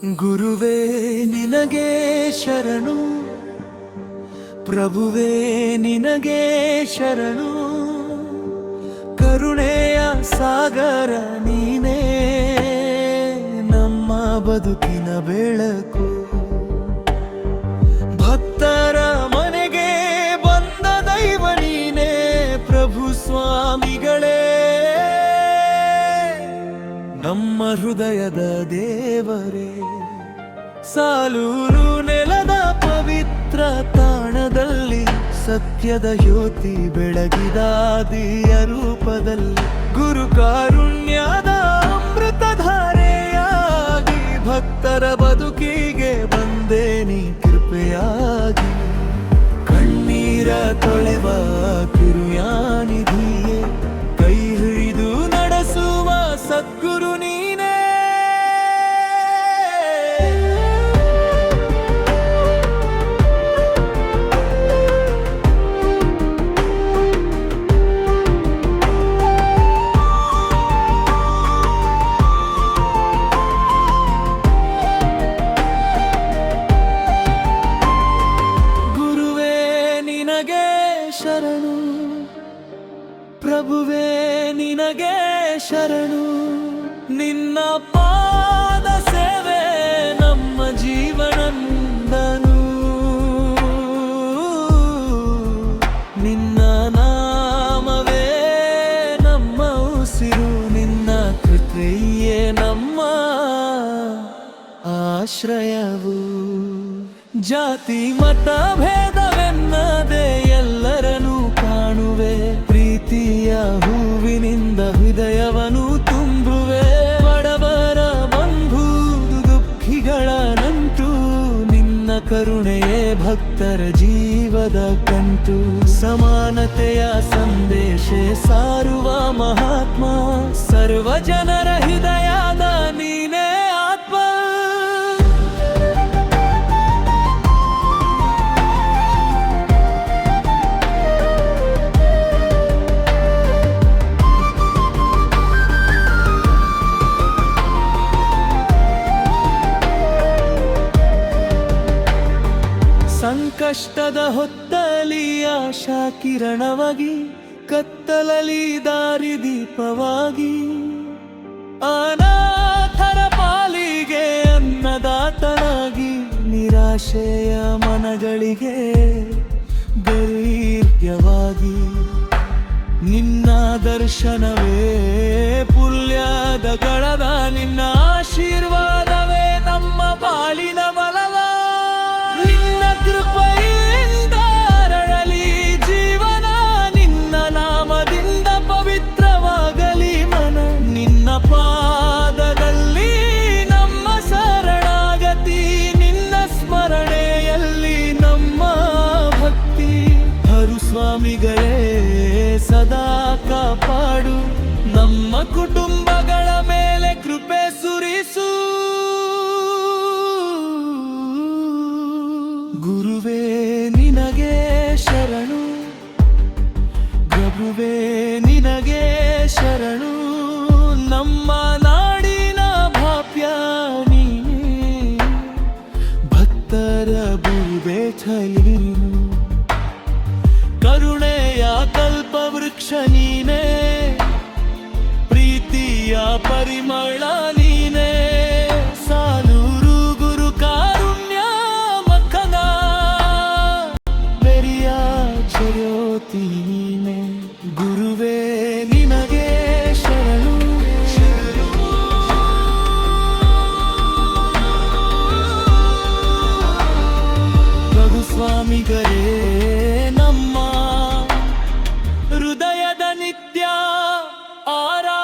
ಗುರುವೇ ನಿನಗೆ ಶರಣು, ಪ್ರಭುವೇ ನಿನಗೆ ಶರಣು. ಕರುಣೆಯ ಸಾಗರ ನೀನೇ, ನಮ್ಮ ಬದುಕಿನ ಬೆಳಕು. ಭಕ್ತರ ಮನೆಗೆ ಬಂದ ದೈವ ನೀನೇ, ಪ್ರಭು ಸ್ವಾಮಿಗಳೇ ನಮ್ಮ ಹೃದಯದ ದೇವರೇ. ಸಾಲೂರು ನೆಲದ ಪವಿತ್ರ ತಾಣದಲ್ಲಿ ಸತ್ಯದ ಜ್ಯೋತಿ ಬೆಳಗಿದ ದಿವ್ಯ ರೂಪದಲ್ಲಿ, ಗುರು ಕಾರುಣ್ಯದ ಅಮೃತಧಾರೆಯಾಗಿ ಭಕ್ತರ ಬದುಕಿಗೆ ಬಂದೆ ನೀ ಕೃಪೆಯಾಗಿ. ಕಣ್ಣೀರ ತೊಳೆವ ಕಿರುಯಾನಿಧಿಯೇ, ಕೈ ಹಿಡಿದು ನಡೆಸುವ ಸದ್ಗುರು ನೀನೇ. ಗುರುವೇ ನಿನಗೆ ಶರಣು, ಪ್ರಭುವೇ ನಿನಗೆ ಶರಣು. ನಿನ್ನ ಪಾದ ಸೇವೆ ನಮ್ಮ ಜೀವನಂದನು, ನಿನ್ನ ನಾಮವೇ ನಮ್ಮ ಉಸಿರು, ನಿನ್ನ ಕೃಪೆಯೇ ನಮ್ಮ ಆಶ್ರಯವು. ಜಾತಿ ಮತ ಭೇದವೆನ್ನದೆ ಎಲ್ಲರನ್ನೂ ಕಾಣುವೆ, ಪ್ರೀತಿಯ ಹೂವಿನಿಂದ ಹೃದಯವನ್ನು ತುಂಬುವೆ. ಬಡವರ ಬಂಧು ದುಃಖಿಗಳ ನಂಟು, ನಿನ್ನ ಕರುಣೆಯೇ ಭಕ್ತರ ಜೀವದ ಕಂಟು. ಸಮಾನತೆಯ ಸಂದೇಶ ಸಾರುವ ಮಹಾತ್ಮ, ಸರ್ವ ಜನರ ಹೃದಯದ ನೀನೇ ಆತ್ಮ. ಸಂಕಷ್ಟದ ಹೊತ್ತಲಿ ಆಶಾ ಕಿರಣವಾಗಿ, ಕತ್ತಲಲಿ ದಾರಿದೀಪವಾಗಿ, ಅನಾಥರ ಪಾಲಿಗೆ ಅನ್ನದಾತನಾಗಿ, ನಿರಾಶೆಯ ಮನಗಳಿಗೆ ಧೈರ್ಯವಾಗಿ. ನಿನ್ನ ದರ್ಶನವೇ ಪುಣ್ಯದ ಗಳದ, ನಿನ್ನ ಆಶೀರ್ವಾದವೇ ನಮ್ಮ ಬಾಳಿನ ಬಲವ. ನಿನ್ನ ಕೃಪೆಯಿಂದ ಅರಳಲಿ ಜೀವನ, ನಿನ್ನ ನಾಮದಿಂದ ಪವಿತ್ರವಾಗಲಿ ಮನ. ನಿನ್ನ ಪಾದದಲ್ಲಿ ನಮ್ಮ ಶರಣಾಗತಿ, ನಿನ್ನ ಸ್ಮರಣೆಯಲ್ಲಿ ನಮ್ಮ ಭಕ್ತಿ. ಹರು ಸ್ವಾಮಿಗಳೇ ಸದಾ ಕಾಪಾಡು, ನಮ್ಮ ಕುಟುಂಬಗಳ ಮೇಲೆ ಕೃಪೆ ಸುರಿಸು. ಗುರುವೇ ನಿನಗೆ ಶರಣು, ಪ್ರಭುವೇ ನಿನಗೆ ಶರಣು. ನಮ್ಮ ನಾಡಿನ ಭಾಪ್ಯ ನೀನೇ, ಭಕ್ತರ ಭೂಬೇಠಲಿರು. ಕರುಣೆಯ ಕಲ್ಪವೃಕ್ಷ ನೀನೇ, ಪ್ರೀತಿಯ ಪರಿಮಳ ನೀನೇ. ಸಾಲೂರು ಗುರು ಕಾರುಣ್ಯ ಮಕ್ಕನ ಬೆರಿಯ ಜ್ಯೋತಿ ನೀನೇ. ಗುರುವೇ ನಿನಗೆ ಶರಣು, ಪ್ರಭು ಸ್ವಾಮಿಗಳೇ ನಮ್ಮ ಹೃದಯದ ನಿತ್ಯ ಆರಾ